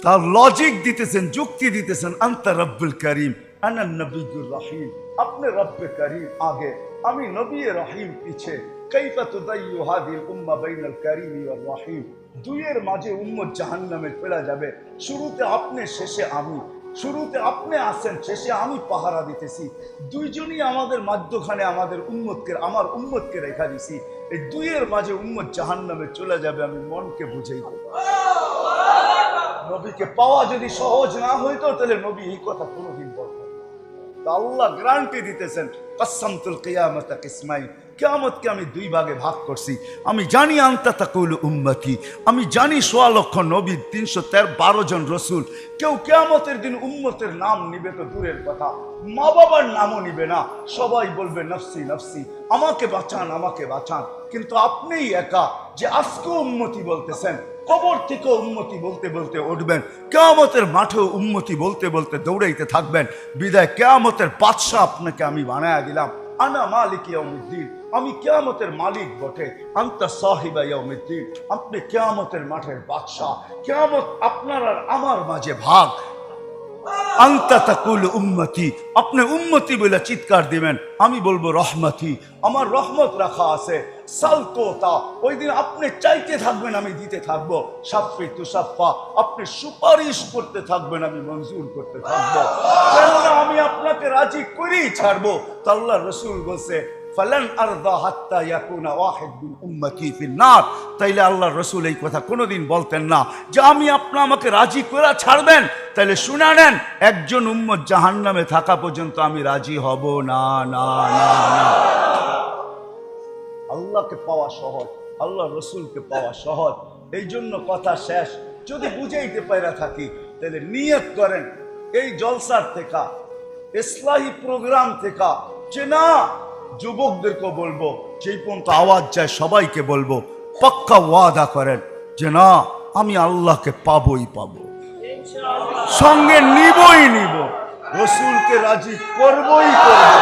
তার লজিক দিতেছেন, যুক্তি দিতেছেন। আনতা রব্বুল করিম আনা নবিয়্যুর রহিম। আপনি রব্বে করিম আগে, আমি নবী রহিম পিছে। কাইফা তুদাইয়ু হাদিল উম্মাহ বাইনাল করিম ওয়ার রহিম। দুইয়ের মাঝে উম্মত জাহান্নামে ফেলা যাবে। শুরুতে আপনি, শেষে আমি। শুরুতে আপনি আছেন, শেষে আমি পাহারা দিতেছি। দুইজনই আমাদের মাঝখানে আমাদের উম্মতকে, আমার উম্মতকে রেখা দিছি। এই দুইয়ের মাঝে উম্মত জাহান্নামে চলে যাবে, আমি মনকে বুঝাই দেব। নবীকে পাওয়া যদি সহজ না হইতো তাহলে নবী এই কথা কোনোদিন বলতেন না। আল্লাহ গ্যারান্টি দিতেছেন, কাসসামতুল কিয়ামাতা কিসমাইন। কিয়ামতকে আমি দুই ভাগে ভাগ করছি। আমি জানি আনতা তাকুলু উম্মতি, আমি জানি 1.25 লক্ষ নবী, 312 জন রসুল। কেউ কিয়ামতের দিন উম্মতের নাম নিবে তো দূরের কথা, মা বাবার নামও নিবে না। সবাই বলবে নফসি নফসি, আমাকে বাঁচান আমাকে বাঁচান। কিন্তু আপনিই একা যে আজকে উম্মতি বলতেছেন, কবর থেকে উম্মতি বলতে বলতে উঠবেন, কিয়ামতের মাঠেও উম্মতি বলতে বলতে দৌড়াইতে থাকবেন। বিদায় কিয়ামতের বাদশা আপনাকে আমি বানায়া দিলাম। আনা মালিক ইয়াউমিদ্দিন, আমি কিয়ামতের মালিক বটে। আনতা সাহিবা ইয়াউমিদ্দিন, আপনি কিয়ামতের মাঠের বাদশা। কিয়ামত আপনার আর আমার মাঝে ভাগ। আনতা তাকুলু উম্মতি, আপনি উম্মতি বলে চিৎকার দিবেন, আমি বলবো রহমতি, আমার রহমত রাখা আছে। সালতোতা, ওই দিন আপনি চাইতে থাকবেন, আমি দিতে থাকবো। সাফি তুসাফা, আপনি সুপারিশ করতে থাকবেন, আমি মঞ্জুর করতে থাকবো। কেননা আমি আপনাকে রাজি করেই ছাড়বো। তো আল্লাহ রসুল বলছে ফালান আরদা হাত্তা ইয়াকুনা ওয়াহিদ মিন উম্মতি ফিন নার। তাইলে আল্লাহ রসুল এই কথা কোনোদিন বলতেন না যে আমি আমাকে রাজি করে ছাড়বেন। তাইলে শুনে নেন, একজন উম্মত জাহান্নামে থাকা পর্যন্ত আমি রাজি হব না, না না না। আল্লাহকে পাওয়া সহজ, আল্লাহ রসুলকে পাওয়া সহজ। এই জন্য কথা শেষ। যদি বুঝাইতে পারা থাকি তাহলে নিয়ত করেন এই জলসার থেকে, ইসলাহি প্রোগ্রাম থেকে, যে না যুবকদেরকে বলবো, যেই পর্যন্ত আওয়াজ যায় সবাইকে বলবো, পাক্কা ওয়াদা করেন যে না আমি আল্লাহকে পাবোই পাবো, সঙ্গে নিবই নিব, রসুলকে রাজি করবই করব,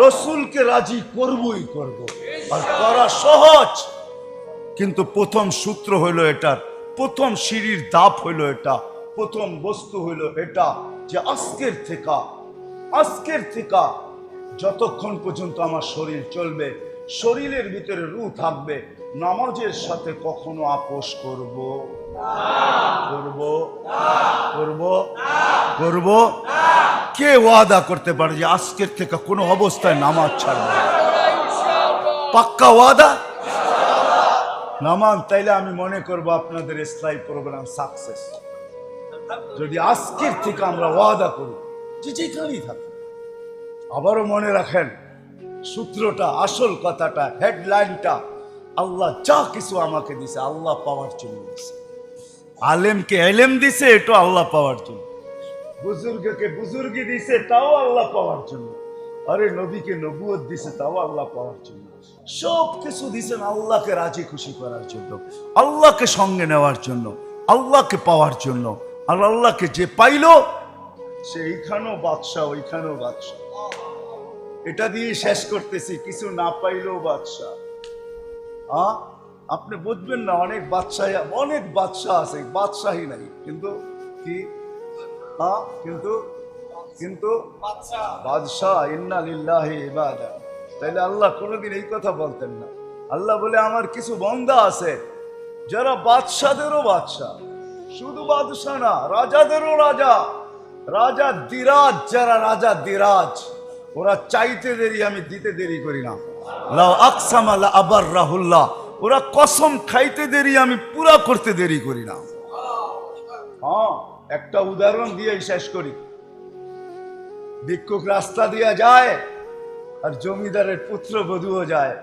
রসুলকে রাজি করবই করব। আর করা সহজ, কিন্তু প্রথম সূত্র হইল এটার, প্রথম সিঁড়ির ধাপ হইল এটা, প্রথম বস্তু হইল এটা যে আজকের থেকে যতক্ষণ পর্যন্ত আমার শরীর চলবে, শরীরের ভিতরে রূহ থাকবে, নামাজের সাথে কখনো আপোষ করব করব করব করব কে ওয়াদা করতে পারে যে আজকের থেকে কোনো অবস্থায় নামাজ ছাড়বে? পাক্কা ওয়াদা? নামান, তাইলে আমি মনে করব আপনাদের ইসলামী প্রোগ্রাম সাকসেস। যদি আজকের থেকে আমরা ওয়াদা করি যে যেখানেই থাকি। আবারও মনে রাখেন সূত্রটা, আসল কথাটা, হেডলাইনটা, আল্লাহ যা কিছু আমাকে দিছে আল্লাহ পাওয়ার জন্য দিছে। আলেমকে এলেম দিছে, এটা আল্লাহ পাওয়ার জন্য। বুজুর্গকে বুজুর্গি দিছে, তাও আল্লাহ পাওয়ার জন্য। আরে নবীকে নবুয়ত দিছে, তাও আল্লাহ পাওয়ার জন্য। সব কিছু দিছেন আল্লাহকে রাজি খুশি করার জন্য, আল্লাহকে সঙ্গে নেওয়ার জন্য, আল্লাহকে পাওয়ার জন্য। আর আল্লাহকে যে পাইল সে এইখানেও বাদশাহ, ওইখানেও বাদশাহ। এটা দিয়ে শেষ করতেছি, কিছু না পাইলেও বাদশাহ। আপনি বুঝবেন না, অনেক বাদশাহ আছে, বাদশাহী নাই, কিন্তু কি কিন্তু কিন্তু বাদশাহ। ইন্না লিল্লাহি ইবাদা। তাইলে আল্লাহ কোনোদিন এই কথা বলতেন না। আল্লাহ বলে আমার কিছু বান্দা আছে যারা বাদশাদেরও বাদশাহ, শুধু বাদশাহ না, রাজাদেরও রাজা। রাজা দিরাজ, যারা রাজা দিরাজ, ওরা চাইতে দেরি, আমি দিতে দেরি করি না। লাউ আকসামা লা আবাররাহুল্লাহ, ওরা কসম খাইতে দেরি, আমি পুরা করতে দেরি করি না। একটা উদাহরণ দিয়ে শেষ করি। ভিক্ষুক রাস্তা দিয়ে যায় আর জমিদারের পুত্রবধূও যায়।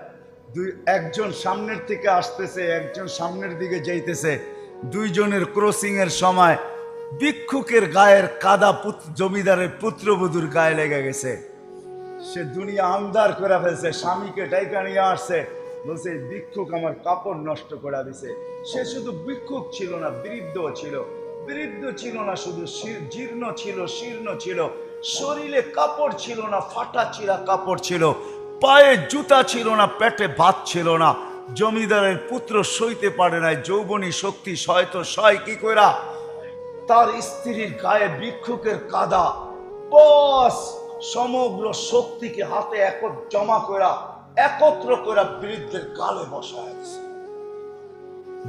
একজন সামনের থেকে আসতেছে, একজন সামনের দিকে যাইতেছে। দুইজনের ক্রসিং এর সময় ভিক্ষুকের গায়ের কাদা জমিদারের পুত্রবধূর গায়ে লেগে গেছে। সে দুনিয়া আন্দার করে ফেলছে, স্বামীকে ডাইকা নিয়ে আসছে, বলছে ভিক্ষুক আমার কাপড় নষ্ট করে দিছে। সে শুধু ভিক্ষুক ছিল না, বৃদ্ধ ছিল। বৃদ্ধ ছিল না শুধু, জীর্ণ ছিল, শীর্ণ ছিল, শরীরে কাপড় ছিল না, ফাটা চিরা কাপড় ছিল, পায়ে জুতা ছিল না, পেটে ভাত ছিল না। জমিদারের পুত্র সইতে পারে নাই, যৌবনী শক্তি সয় কি কইরা তার স্ত্রীর গায়ে ভিক্ষুকের কাদা, বস সমগ্র শক্তিকে হাতে একত্র করা বৃদ্ধের গালে বসায় দিছে।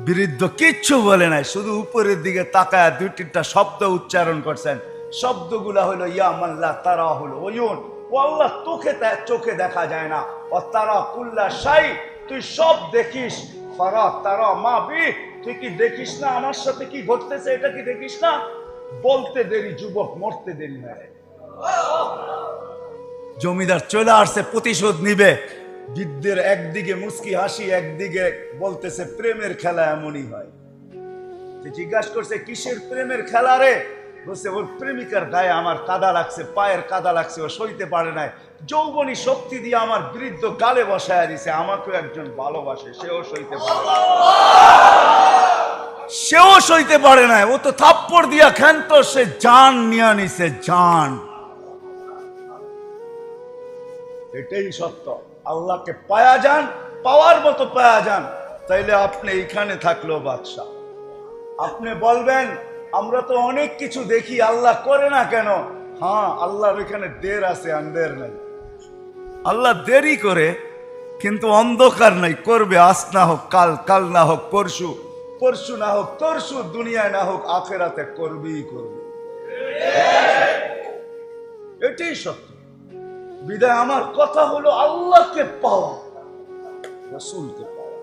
বৃদ্ধ কিচ্ছু বলে নাই, শুধু উপরের দিকে তাকায় দুই তিনটা শব্দ উচ্চারণ করছেন। শব্দগুলা হলো ইয়া মাল্লা তারা হলো ওয়ুন, ও আল্লাহ চোখে দেখা যায় না। ও তারা কুল্লা শাই, তুই সব দেখিস। ফারা তারা মা বি, তুই কি দেখিস না আমার সাথে কি ঘটতেছে? এটা কি দেখিস না? বলতে দেরি যুবক, মরতে দেরি হয়। জমিদার চলে আসছে, প্রতিশোধ নিবে। বৃদ্ধের একদিকে মুস্কি হাসি, একদিকে বলতেছে প্রেমের খেলা এমনই হয়। জিজ্ঞাসা করছে কিসের প্রেমের খেলা রে? বলছে ওর প্রেমিকার গায়ে আমার কাদা লাগছে, পায়ের কাদা লাগছে, ও সইতে পারে নাই। যৌবনী শক্তি দিয়ে আমার বৃদ্ধ গালে বসায় দিছে। আমাকেও একজন ভালোবাসে, সেও সইতে পারে নাই। ও তো থাপ্পড় দিয়া ক্ষান্ত, সে জান নিয়ে নিছে, জান। এটাই সত্য। আল্লাহকে পায়া যান, পাওয়ার মতো পায়া যান, তাইলে আপনি এইখানে থাকলেও বাদশাহ। আপনি বলবেন আমরা তো অনেক কিছু দেখি, আল্লাহ করে না কেন? আল্লাহর এখানে দের আছে, আন্দের নাই। আল্লাহ দেরি করে, কিন্তু অন্ধকার নাই, করবে। আজ না হোক কাল, কাল না হোক পরশু, পরশু না হোক তরশু, দুনিয়ায় না হোক আখেরাতে করবেই করবে। এটাই সত্য। বিদায় আমার কথা হলো আল্লাহকে পাওয়া, রাসূলকে পাওয়া।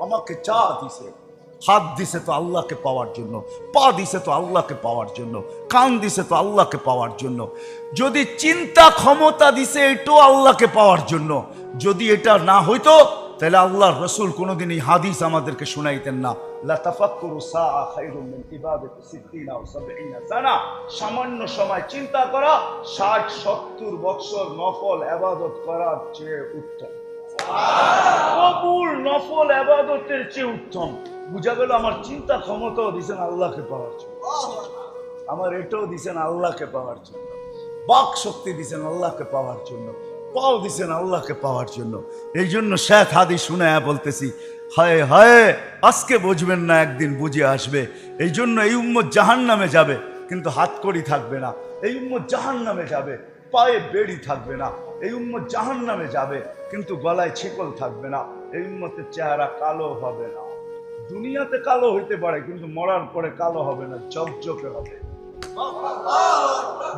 আমাকে চা দিছে, হাত দিছে তো আল্লাহকে পাওয়ার জন্য, পা দিছে তো আল্লাহকে পাওয়ার জন্য, কান দিছে তো আল্লাহকে পাওয়ার জন্য। যদি চিন্তা ক্ষমতা দিছে, এটাও আল্লাহকে পাওয়ার জন্য। যদি এটা না হইতো তাহলে আল্লাহর রাসূল কোনোদিন এই হাদিস আমাদেরকে শোনাইতেন না। লা তাফাক্কুরু সাআ খায়রুম মিন ইবাদাতি 60 আও 70 সানা। সামান্য সময় চিন্তা করা 60-70 বছর নফল ইবাদত করার চেয়ে উত্তম। কবুল নফল ইবাদতের চেয়ে উত্তম। বুঝা গেল আমার চিন্তা ক্ষমতাও দিছেন আল্লাহকে পাওয়ার জন্য, আমার এটাও দিছেন আল্লাহকে পাওয়ার জন্য, বাক শক্তি দিছেন আল্লাহকে পাওয়ার জন্য, পাও দিছেন আল্লাহকে পাওয়ার জন্য। এই জন্য শেখ হাদিস শুনায়া বলতেছি, হায় হায় আজকে বুঝবেন না, একদিন বুঝে আসবে। এই জন্য এই উম্মত জাহান্নামে যাবে, কিন্তু হাতকড়ি থাকবে না। এই উম্মত জাহান্নামে যাবে, পায়ে বেড়ি থাকবে না। এই উম্মত জাহান্নামে যাবে, কিন্তু গলায় ছিকল থাকবে না। এই উম্মতের চেহারা কালো হবে না। দুনিয়াতে কালো হইতে পারে, কিন্তু মরার পরে কালো হবে না, চকচকে হবে।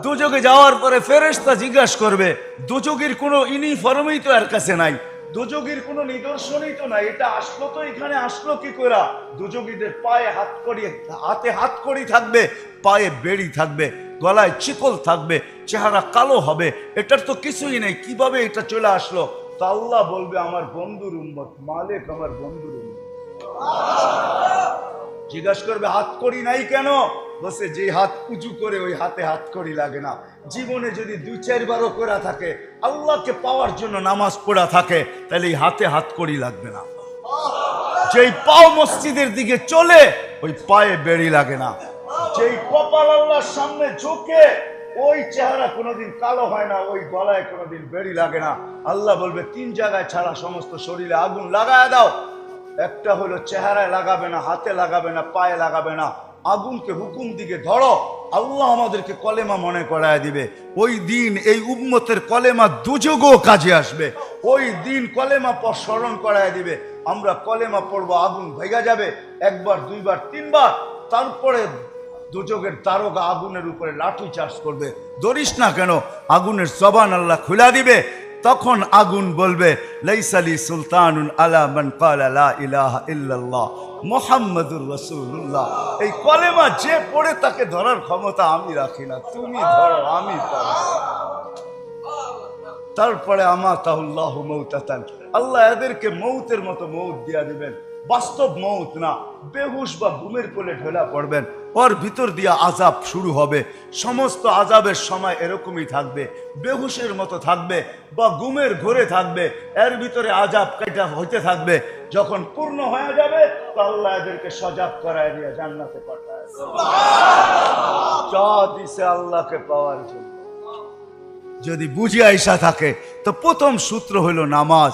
দুযোগে যাওয়ার পরে ফেরেশতা জিজ্ঞাসা করবে, দুযোগীর কোনো ইউনিফর্মই তো এর কাছে নাই, দুযোগীর কোনো নিদর্শনই তো নাই, এটা আসলো তো এখানে আসলো কি করে? দুযোগীদের পায়ে হাত করি, হাতে হাত করি থাকবে, পায়ে বেড়ি থাকবে, গলায় চিকল থাকবে, চেহারা কালো হবে, এটার তো কিছুই নেই, কিভাবে এটা চলে আসলো? তা আল্লাহ বলবে, আমার বন্ধুর উম্মত, মালিক আমার বন্ধুর উম্মত। জিজ্ঞাসা করবে, হাত করি নাই কেন? বসে, যে হাত উঁচু করে ওই হাতে হাত করি লাগে না। জীবনে যদি 2-4 বারও করা থাকে, আল্লাহকে পাওয়ার জন্য নামাজ পড়া থাকে, তাহলে এই হাতে হাত করি লাগবে না। যেই পাও মসজিদের দিকে চলে, ওই পায়ে বেড়ি লাগে না। যেই কপাল আল্লাহর সামনে ঝুঁকে, ওই চেহারা কোনোদিন কালো হয় না, ওই গলায় কোনোদিন বেড়ি লাগে না। আল্লাহ বলবে, 3 জায়গায় ছাড়া সমস্ত শরীরে আগুন লাগায় দাও। একটা হলো চেহারায় লাগাবে না, হাতে লাগাবে না, পায়ে লাগাবে না, আগুনকে হুকুম দিকে ধরো। আল্লাহ আমাদেরকে কলেমা মনে করায় দিবে। ওই দিন এই উম্মতের কলেমা দুযোগও কাজে আসবে। ওই দিন কলেমা পর স্মরণ করায় দিবে। আমরা কলেমা পড়বো, আগুন ভেঙে যাবে 1 বার 2 বার 3 বার। তারপরে দুযোগের দারোগা আগুনের উপরে লাঠি চার্জ করবে, ধরিস না কেন? আগুনের জবান আল্লাহ খুলে দিবে। তখন আগুন বলবে, লাইসালি সুলতানুন আলা মান ক্বালা লা ইলাহা ইল্লাল্লাহ মুহাম্মাদুর রাসূলুল্লাহ। এই কলেমা যে পড়ে তাকে ধরার ক্ষমতা আমি রাখি না, তুমি ধরো, আমি পারি। তারপরে আমাতাহুল্লাহু মাউতাতান, আল্লাহ এদেরকে মৌতের মতো মৌত দিয়া দিবেন। বাস্তব মৌত না, বেহুশ বা ঘুমের কোলে ঢেলা পড়বেন, ওর ভিতর দিয়া আযাব শুরু হবে। সমস্ত আযাবের সময় এরকমই থাকবে, বেহুশের মতো থাকবে বা ঘুমের ঘোরে থাকবে, এর ভিতরে আযাব কাটা হইতে থাকবে। যখন পূর্ণ হয়ে যাবে, তো আল্লাহ এদেরকে সজাগ করায় দিয়ে জান্নাতে পাঠায়। যা দিছে আল্লাহকে পাওয়ার জন্য। যদি বুঝে আইসা থাকে, তো প্রথম সূত্র হলো নামাজ।